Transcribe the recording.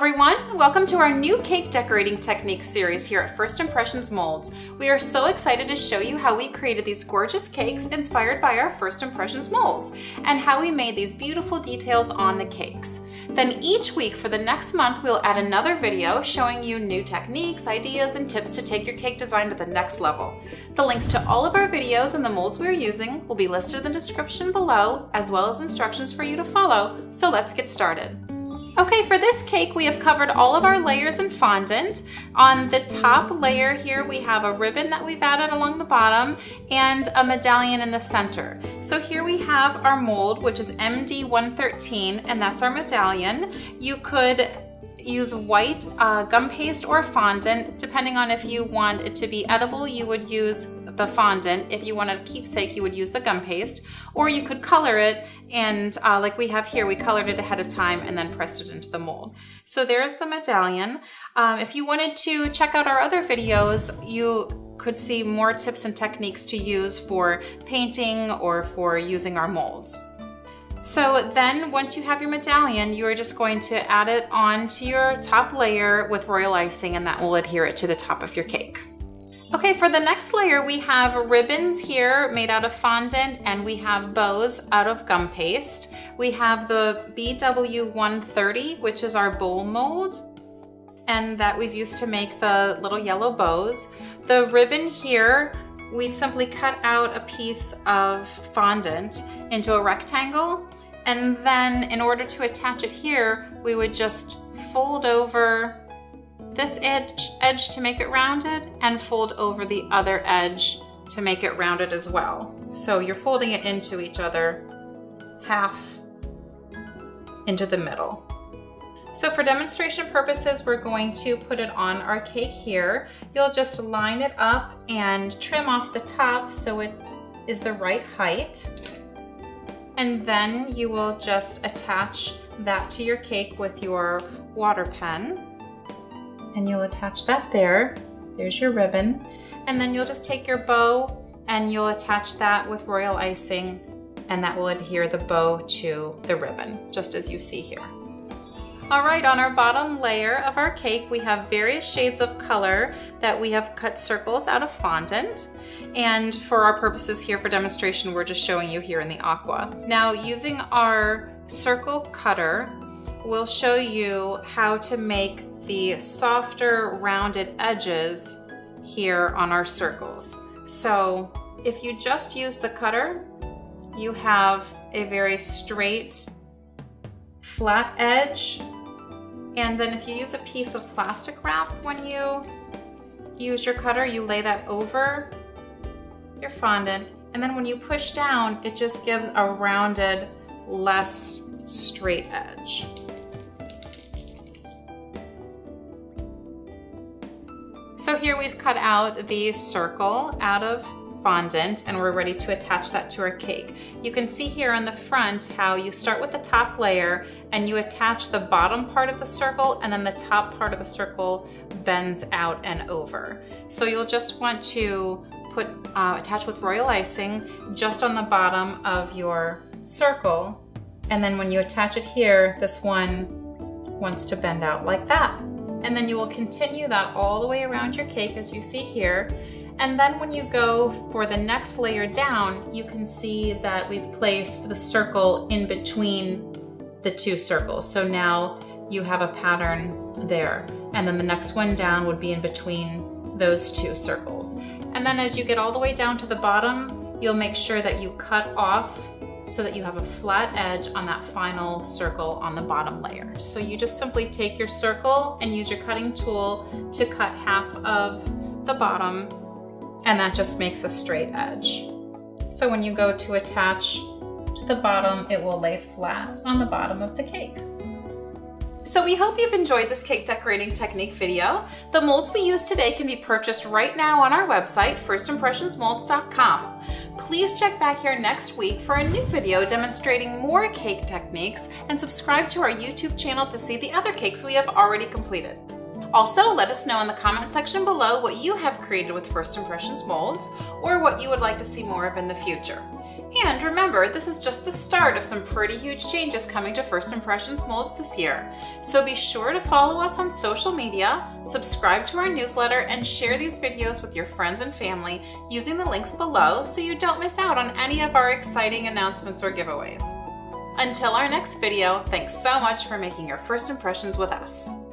everyone! Welcome to our new cake decorating techniques series here at First Impressions Molds. We are so excited to show you how we created these gorgeous cakes inspired by our First Impressions molds and how we made these beautiful details on the cakes. Then each week for the next month, we'll add another video showing you new techniques, ideas, and tips to take your cake design to the next level. The links to all of our videos and the molds we're using will be listed in the description below, as well as instructions for you to follow. So let's get started. Okay, for this cake, we have covered all of our layers in fondant. On the top layer here, we have a ribbon that we've added along the bottom and a medallion in the center. So here we have our mold, which is MD 113, and that's our medallion. You could use white gum paste or fondant. Depending on if you want it to be edible, you would use the fondant. If you wanted a keepsake, you would use the gum paste, or you could color it, and like we have here, we colored it ahead of time and then pressed it into the mold. So there's the medallion. If you wanted to check out our other videos, you could see more tips and techniques to use for painting or for using our molds. So then once you have your medallion, you are just going to add it onto your top layer with royal icing, and that will adhere it to the top of your cake. Okay, for the next layer, we have ribbons here made out of fondant, and we have bows out of gum paste. We have the BW 130, which is our bowl mold, and that we've used to make the little yellow bows. The ribbon here, we've simply cut out a piece of fondant into a rectangle, and then in order to attach it here, we would just fold over this edge to make it rounded and fold over the other edge to make it rounded as well. So you're folding it into each other, half into the middle. So for demonstration purposes, we're going to put it on our cake here. You'll just line it up and trim off the top so it is the right height. And then you will just attach that to your cake with your water pen. And you'll attach that there. There's your ribbon. And then you'll just take your bow and you'll attach that with royal icing, and that will adhere the bow to the ribbon, just as you see here. All right, on our bottom layer of our cake, we have various shades of color that we have cut circles out of fondant. And for our purposes here for demonstration, we're just showing you here in the aqua. Now, using our circle cutter, we'll show you how to make the softer rounded edges here on our circles. So if you just use the cutter, you have a very straight, flat edge. And then if you use a piece of plastic wrap when you use your cutter, you lay that over your fondant. And then when you push down, it just gives a rounded, less straight edge. So here we've cut out the circle out of fondant, and we're ready to attach that to our cake. You can see here on the front how you start with the top layer and you attach the bottom part of the circle, and then the top part of the circle bends out and over. So you'll just want to attach with royal icing just on the bottom of your circle, and then when you attach it here, this one wants to bend out like that. And then you will continue that all the way around your cake as you see here. And then when you go for the next layer down, you can see that we've placed the circle in between the two circles. So now you have a pattern there. And then the next one down would be in between those two circles. And then as you get all the way down to the bottom, you'll make sure that you cut off so that you have a flat edge on that final circle on the bottom layer. So you just simply take your circle and use your cutting tool to cut half of the bottom, and that just makes a straight edge. So when you go to attach to the bottom, it will lay flat on the bottom of the cake. So we hope you've enjoyed this cake decorating technique video. The molds we used today can be purchased right now on our website, firstimpressionsmolds.com. Please check back here next week for a new video demonstrating more cake techniques, and subscribe to our YouTube channel to see the other cakes we have already completed. Also, let us know in the comment section below what you have created with First Impressions molds, or what you would like to see more of in the future. And remember, this is just the start of some pretty huge changes coming to First Impressions Molds this year. So be sure to follow us on social media, subscribe to our newsletter, and share these videos with your friends and family using the links below so you don't miss out on any of our exciting announcements or giveaways. Until our next video, thanks so much for making your first impressions with us.